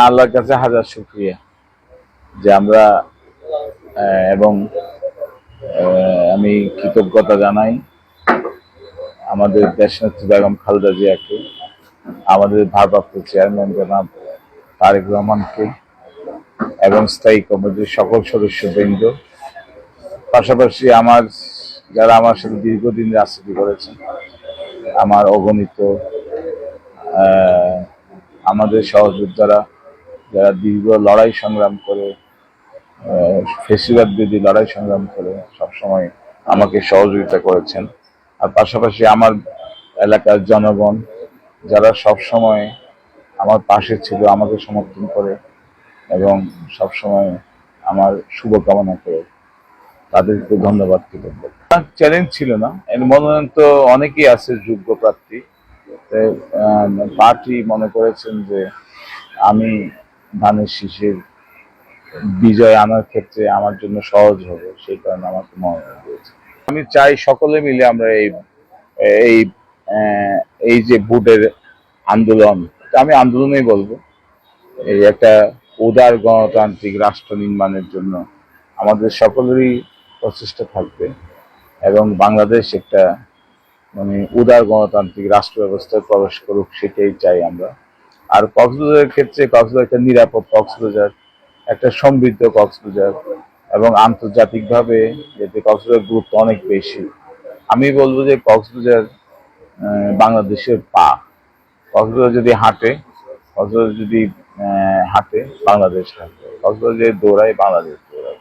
আল্লাহর কাছে হাজার শুকরিয়া যে আমরা এবং আমি কৃতজ্ঞতা জানাই আমাদের দেশনেত্রী বেগম খালেদা জিয়াকে, আমাদের ভারপ্রাপ্ত চেয়ারম্যান জনাব তারেক রহমানকে এবং স্থায়ী কমিটির সকল সদস্যবৃন্দ, পাশাপাশি যারা আমার সাথে দীর্ঘদিন রাজনীতি করেছেন, আমার অগণিত আমাদের সহযোদ্ধারা যারা দীর্ঘ লড়াই সংগ্রাম করে ফেসিবাদ বিরোধী লড়াই সংগ্রাম করে সবসময় আমাকে সহযোগিতা করেছেন, আর পাশাপাশি আমার এলাকার জনগণ যারা সবসময় আমার পাশে ছিল, আমাকে সমর্থন করে এবং সবসময় আমার শুভকামনা করে, তাদেরকে ধন্যবাদ কৃতজ্ঞ। চ্যালেঞ্জ ছিল না, এর মনোনয়ন তো অনেকেই আছে যোগ্য প্রার্থী, পার্টি মনে করেছেন যে আমি ধানের শীষের বিজয় আনার ক্ষেত্রে আমার জন্য সহজ হবে, সেই কারণে আমাকে মনোনয়ন দিয়েছে। আমি চাই সকলে মিলে আমরা এই এই যে ভোটের আন্দোলন, আমি আন্দোলনই বলবো, এই একটা উদার গণতান্ত্রিক রাষ্ট্র নির্মাণের জন্য আমাদের সকলেরই প্রচেষ্টা থাকবে এবং বাংলাদেশ একটা উদার গণতান্ত্রিক রাষ্ট্র ব্যবস্থায় প্রবেশ করুক, সেটাই চাই আমরা। আর কক্সবাজারের ক্ষেত্রে কক্সবাজার একটা নিরাপদ কক্সবাজার, একটা সমৃদ্ধ কক্সবাজার এবং আন্তর্জাতিকভাবে যাতে কক্সবাজার গুরুত্ব অনেক বেশি। আমি বলবো যে কক্সবাজার বাংলাদেশের পা। কক্সবাজার যদি হাঁটে, বাংলাদেশ হাঁটে, কক্সবাজার যদি দৌড়ায়, বাংলাদেশ দৌড়ায়।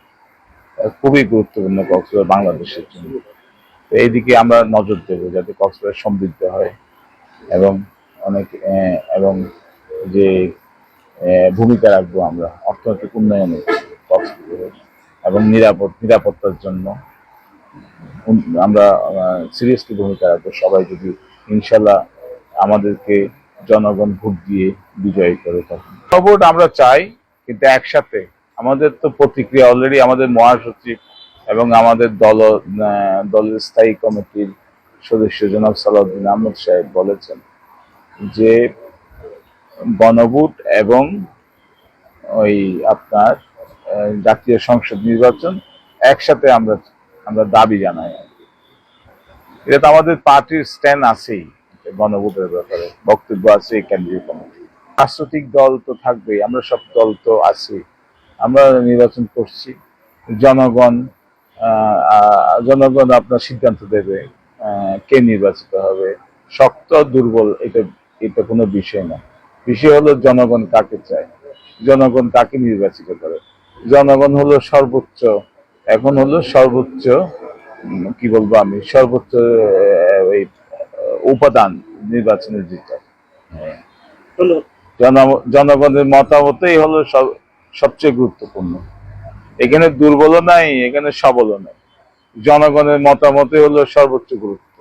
খুবই গুরুত্বপূর্ণ কক্সবাজার বাংলাদেশের জন্য। এইদিকে আমরা নজর দেবো যাতে কক্সবাজার সমৃদ্ধ হয় এবং এবং যে ভূমিকা রাখবো আমরা অর্থনৈতিক উন্নয়নে কক্সবাজারের এবং নিরাপত্তার জন্য আমরা সিরিয়াসলি ভূমিকা রাখবো। সবাই যদি ইনশাল্লাহ আমাদেরকে জনগণ ভোট দিয়ে বিজয়ী করে থাকেন, ভোট আমরা চাই, কিন্তু একসাথে আমাদের তো প্রতিক্রিয়া অলরেডি আমাদের মহাসচিব এবং আমাদের দলের স্থায়ী কমিটির সদস্য জনাব সালাউদ্দিন আহমদ সাহেব বলেছেন যে গণভোট এবং ওই আপনার জাতীয় সংসদ নির্বাচন একসাথে আমরা দাবি জানাই। এটা তো আমাদের পার্টির স্ট্যান্ড আছেই, গণভোটের ব্যাপারে বক্তব্য আছে কেন্দ্রীয় কমিটি। রাজনৈতিক দল তো থাকবেই, আমরা সব দল তো আছি, আমরা নির্বাচন করছি, জনগণ আপনার সিদ্ধান্ত দেবে কে নির্বাচিত হবে, শক্ত দুর্বল এটা কোনো বিষয় না। বিষয় হলো জনগণ কাকে চায়, জনগণ কাকে নির্বাচিত করে। জনগণ হলো সর্বোচ্চ, এখন হলো সর্বোচ্চ কি বলবো আমি, সর্বোচ্চ ওই উপাদান নির্বাচনের যেটা, জনগণের মতামতই হলো সবচেয়ে গুরুত্বপূর্ণ। এখানে দুর্বলও নাই, এখানে সবলও নাই, জনগণের মতামতই হলো সর্বোচ্চ গুরুত্ব।